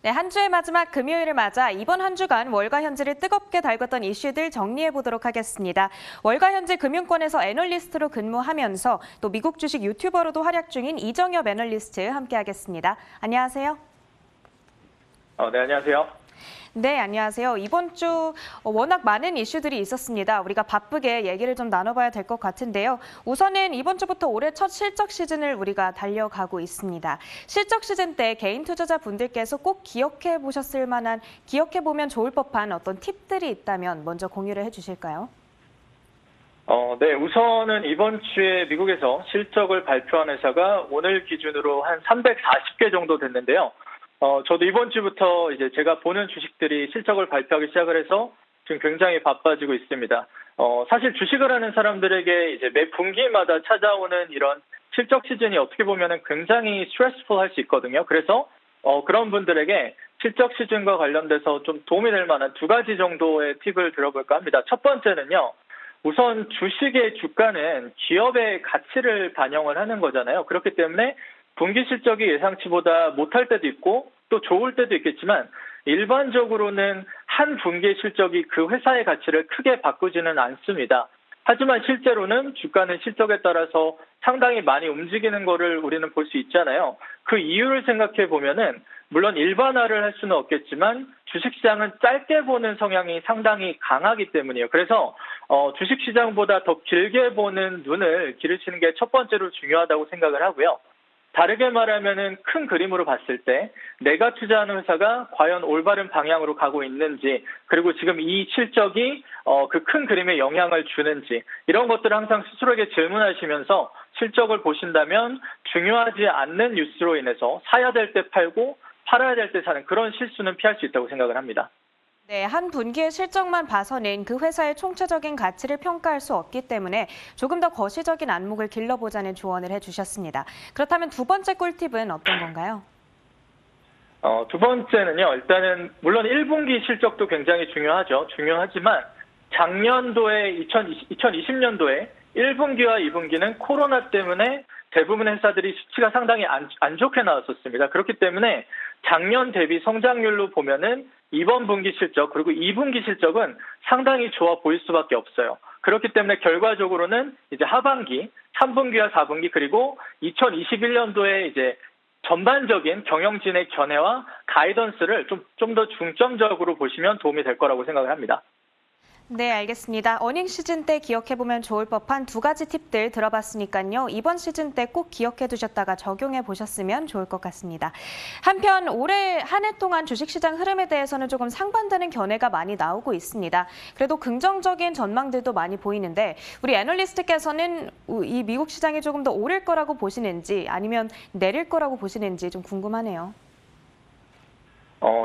네, 한 주의 마지막 금요일을 맞아 이번 한 주간 월가 현지를 뜨겁게 달궜던 이슈들 정리해 보도록 하겠습니다. 월가 현지 금융권에서 애널리스트로 근무하면서 또 미국 주식 유튜버로도 활약 중인 이정엽 애널리스트 함께하겠습니다. 안녕하세요. 네, 안녕하세요. 네, 안녕하세요. 이번 주 워낙 많은 이슈들이 있었습니다. 우리가 바쁘게 얘기를 좀 나눠봐야 될 것 같은데요. 우선은 이번 주부터 올해 첫 실적 시즌을 우리가 달려가고 있습니다. 실적 시즌 때 개인 투자자 분들께서 꼭 기억해 보셨을 만한, 기억해 보면 좋을 법한 어떤 팁들이 있다면 먼저 공유를 해주실까요? 네, 우선은 이번 주에 미국에서 실적을 발표한 회사가 오늘 기준으로 한 340개 정도 됐는데요. 저도 이번 주부터 이제 제가 보는 주식들이 실적을 발표하기 시작을 해서 지금 굉장히 바빠지고 있습니다. 사실 주식을 하는 사람들에게 이제 매 분기마다 찾아오는 이런 실적 시즌이 어떻게 보면은 굉장히 스트레스풀 할 수 있거든요. 그래서 그런 분들에게 실적 시즌과 관련돼서 좀 도움이 될 만한 두 가지 정도의 팁을 들어볼까 합니다. 첫 번째는요. 우선 주식의 주가는 기업의 가치를 반영을 하는 거잖아요. 그렇기 때문에 분기 실적이 예상치보다 못할 때도 있고 또 좋을 때도 있겠지만 일반적으로는 한 분기의 실적이 그 회사의 가치를 크게 바꾸지는 않습니다. 하지만 실제로는 주가는 실적에 따라서 상당히 많이 움직이는 거를 우리는 볼 수 있잖아요. 그 이유를 생각해 보면은 물론 일반화를 할 수는 없겠지만 주식시장은 짧게 보는 성향이 상당히 강하기 때문이에요. 그래서 주식시장보다 더 길게 보는 눈을 기르시는 게 첫 번째로 중요하다고 생각을 하고요. 다르게 말하면은 큰 그림으로 봤을 때 내가 투자하는 회사가 과연 올바른 방향으로 가고 있는지 그리고 지금 이 실적이 그 큰 그림에 영향을 주는지 이런 것들을 항상 스스로에게 질문하시면서 실적을 보신다면 중요하지 않는 뉴스로 인해서 사야 될 때 팔고 팔아야 될 때 사는 그런 실수는 피할 수 있다고 생각을 합니다. 네, 한 분기의 실적만 봐서는 그 회사의 총체적인 가치를 평가할 수 없기 때문에 조금 더 거시적인 안목을 길러보자는 조언을 해주셨습니다. 그렇다면 두 번째 꿀팁은 어떤 건가요? 두 번째는요. 일단은 물론 1분기 실적도 굉장히 중요하죠. 중요하지만 작년도에 2020년도에 1분기와 2분기는 코로나 때문에 대부분 회사들이 수치가 상당히 안 좋게 나왔었습니다. 그렇기 때문에 작년 대비 성장률로 보면은 이번 분기 실적 그리고 2분기 실적은 상당히 좋아 보일 수밖에 없어요. 그렇기 때문에 결과적으로는 이제 하반기, 3분기와 4분기 그리고 2021년도에 이제 전반적인 경영진의 견해와 가이던스를 좀 더 중점적으로 보시면 도움이 될 거라고 생각을 합니다. 네, 알겠습니다. 어닝 시즌 때 기억해보면 좋을 법한 두 가지 팁들 들어봤으니까요. 이번 시즌 때 꼭 기억해 두셨다가 적용해 보셨으면 좋을 것 같습니다. 한편 올해 한 해 동안 주식시장 흐름에 대해서는 조금 상반되는 견해가 많이 나오고 있습니다. 그래도 긍정적인 전망들도 많이 보이는데 우리 애널리스트께서는 이 미국 시장이 조금 더 오를 거라고 보시는지 아니면 내릴 거라고 보시는지 좀 궁금하네요.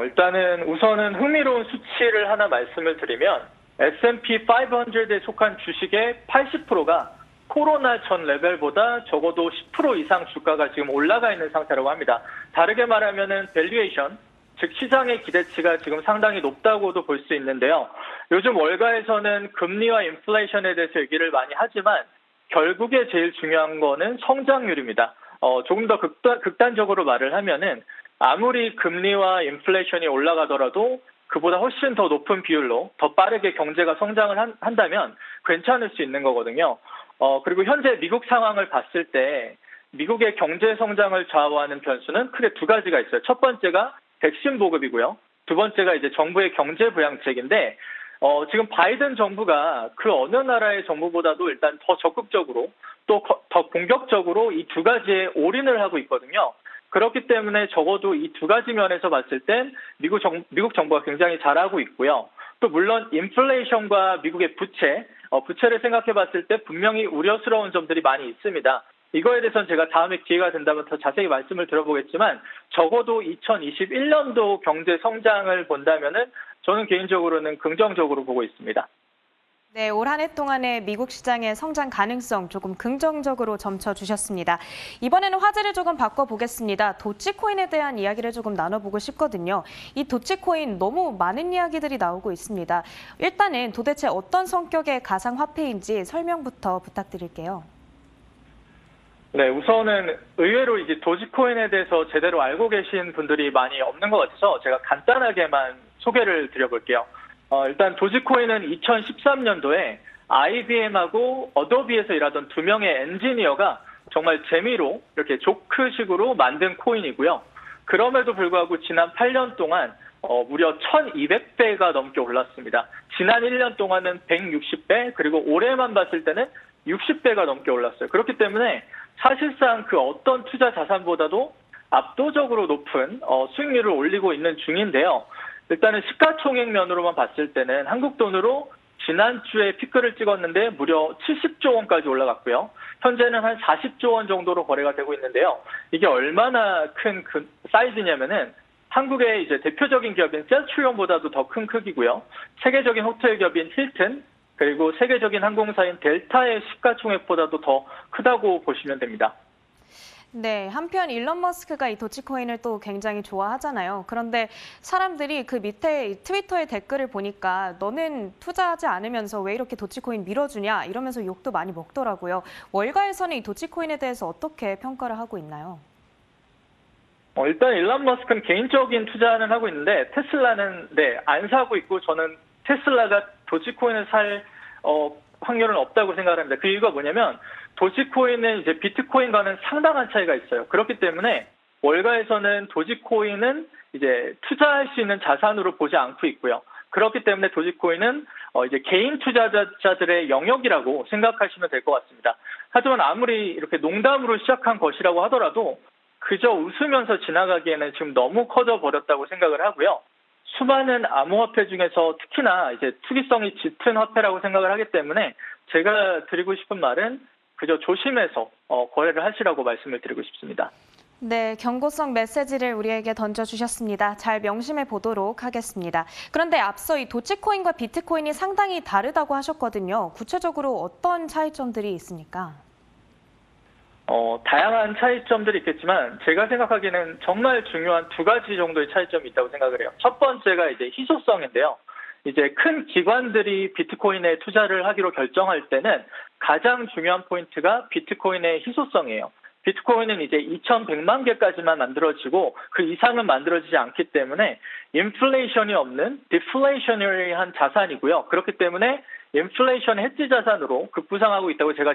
일단은 우선은 흥미로운 수치를 하나 말씀을 드리면 S&P 500에 속한 주식의 80%가 코로나 전 레벨보다 적어도 10% 이상 주가가 지금 올라가 있는 상태라고 합니다. 다르게 말하면은 밸류에이션, 즉 시장의 기대치가 지금 상당히 높다고도 볼 수 있는데요. 요즘 월가에서는 금리와 인플레이션에 대해서 얘기를 많이 하지만 결국에 제일 중요한 거는 성장률입니다. 조금 더 극단적으로 말을 하면은 아무리 금리와 인플레이션이 올라가더라도 그보다 훨씬 더 높은 비율로 더 빠르게 경제가 성장을 한다면 괜찮을 수 있는 거거든요. 그리고 현재 미국 상황을 봤을 때 미국의 경제 성장을 좌우하는 변수는 크게 두 가지가 있어요. 첫 번째가 백신 보급이고요. 두 번째가 이제 정부의 경제 부양책인데 지금 바이든 정부가 그 어느 나라의 정부보다도 일단 더 적극적으로 또 더 공격적으로 이 두 가지에 올인을 하고 있거든요. 그렇기 때문에 적어도 이 두 가지 면에서 봤을 땐 미국 정부가 굉장히 잘하고 있고요. 또 물론 인플레이션과 미국의 부채를 생각해 봤을 때 분명히 우려스러운 점들이 많이 있습니다. 이거에 대해서는 제가 다음에 기회가 된다면 더 자세히 말씀을 들어보겠지만 적어도 2021년도 경제 성장을 본다면은 저는 개인적으로는 긍정적으로 보고 있습니다. 네, 올 한 해 동안의 미국 시장의 성장 가능성 조금 긍정적으로 점쳐주셨습니다. 이번에는 화제를 조금 바꿔보겠습니다. 도치코인에 대한 이야기를 조금 나눠보고 싶거든요. 이 도치코인 너무 많은 이야기들이 나오고 있습니다. 일단은 도대체 어떤 성격의 가상화폐인지 설명부터 부탁드릴게요. 네, 우선은 의외로 이제 도지코인에 대해서 제대로 알고 계신 분들이 많이 없는 것 같아서 제가 간단하게만 소개를 드려볼게요. 일단 도지코인은 2013년도에 IBM하고 어도비에서 일하던 두 명의 엔지니어가 정말 재미로 이렇게 조크식으로 만든 코인이고요. 그럼에도 불구하고 지난 8년 동안 무려 1200배가 넘게 올랐습니다. 지난 1년 동안은 160배, 그리고 올해만 봤을 때는 60배가 넘게 올랐어요. 그렇기 때문에 사실상 그 어떤 투자 자산보다도 압도적으로 높은 수익률을 올리고 있는 중인데요. 일단은 시가총액 면으로만 봤을 때는 한국 돈으로 지난주에 피크를 찍었는데 무려 70조 원까지 올라갔고요. 현재는 한 40조 원 정도로 거래가 되고 있는데요. 이게 얼마나 큰 사이즈냐면은 한국의 이제 대표적인 기업인 셀트리온보다도 더 큰 크기고요. 세계적인 호텔 기업인 힐튼, 그리고 세계적인 항공사인 델타의 시가총액보다도 더 크다고 보시면 됩니다. 네, 한편 일론 머스크가 이 도치코인을 또 굉장히 좋아하잖아요. 그런데 사람들이 그 밑에 트위터의 댓글을 보니까 너는 투자하지 않으면서 왜 이렇게 도치코인 밀어주냐 이러면서 욕도 많이 먹더라고요. 월가에서는 이 도치코인에 대해서 어떻게 평가를 하고 있나요? 일단 일론 머스크는 개인적인 투자는 하고 있는데 테슬라는 안 사고 있고 저는 테슬라가 도지코인을 살 확률은 없다고 생각을 합니다. 그 이유가 뭐냐면 도지코인은 이제 비트코인과는 상당한 차이가 있어요. 그렇기 때문에 월가에서는 도지코인은 이제 투자할 수 있는 자산으로 보지 않고 있고요. 그렇기 때문에 도지코인은 이제 개인 투자자들의 영역이라고 생각하시면 될 것 같습니다. 하지만 아무리 이렇게 농담으로 시작한 것이라고 하더라도 그저 웃으면서 지나가기에는 지금 너무 커져 버렸다고 생각을 하고요. 수많은 암호화폐 중에서 특히나 이제 투기성이 짙은 화폐라고 생각을 하기 때문에 제가 드리고 싶은 말은 그저 조심해서 거래를 하시라고 말씀을 드리고 싶습니다. 네, 경고성 메시지를 우리에게 던져주셨습니다. 잘 명심해 보도록 하겠습니다. 그런데 앞서 이 도치코인과 비트코인이 상당히 다르다고 하셨거든요. 구체적으로 어떤 차이점들이 있습니까? 다양한 차이점들이 있겠지만 제가 생각하기에는 정말 중요한 두 가지 정도의 차이점이 있다고 생각을 해요. 첫 번째가 이제 희소성인데요. 이제 큰 기관들이 비트코인에 투자를 하기로 결정할 때는 가장 중요한 포인트가 비트코인의 희소성이에요. 비트코인은 이제 2,100만 개까지만 만들어지고 그 이상은 만들어지지 않기 때문에 인플레이션이 없는 디플레이셔너리한 자산이고요. 그렇기 때문에 인플레이션 해지 자산으로 급부상하고 있다고 제가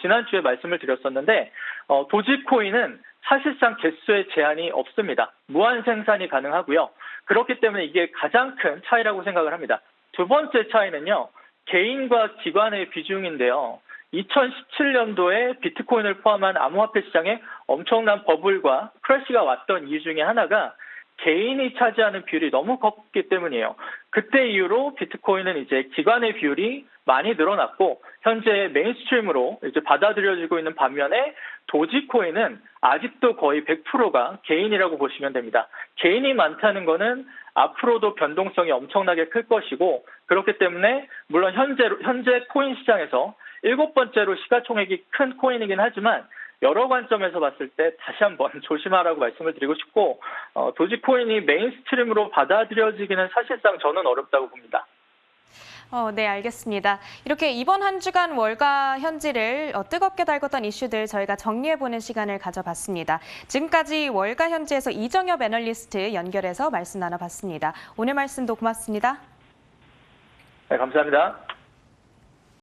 지난주에 말씀을 드렸었는데 도지코인은 사실상 개수의 제한이 없습니다. 무한 생산이 가능하고요. 그렇기 때문에 이게 가장 큰 차이라고 생각을 합니다. 두 번째 차이는요. 개인과 기관의 비중인데요. 2017년도에 비트코인을 포함한 암호화폐 시장에 엄청난 버블과 크래시가 왔던 이유 중에 하나가 개인이 차지하는 비율이 너무 컸기 때문이에요. 그때 이후로 비트코인은 이제 기관의 비율이 많이 늘어났고 현재 메인스트림으로 이제 받아들여지고 있는 반면에 도지코인은 아직도 거의 100%가 개인이라고 보시면 됩니다. 개인이 많다는 거는 앞으로도 변동성이 엄청나게 클 것이고 그렇기 때문에 물론 현재 코인 시장에서 7번째로 시가총액이 큰 코인이긴 하지만 여러 관점에서 봤을 때 다시 한번 조심하라고 말씀을 드리고 싶고 도지코인이 메인스트림으로 받아들여지기는 사실상 저는 어렵다고 봅니다. 네, 알겠습니다. 이렇게 이번 한 주간 월가 현지를 뜨겁게 달궜던 이슈들 저희가 정리해보는 시간을 가져봤습니다. 지금까지 월가 현지에서 이정엽 애널리스트 연결해서 말씀 나눠봤습니다. 오늘 말씀도 고맙습니다. 네, 감사합니다.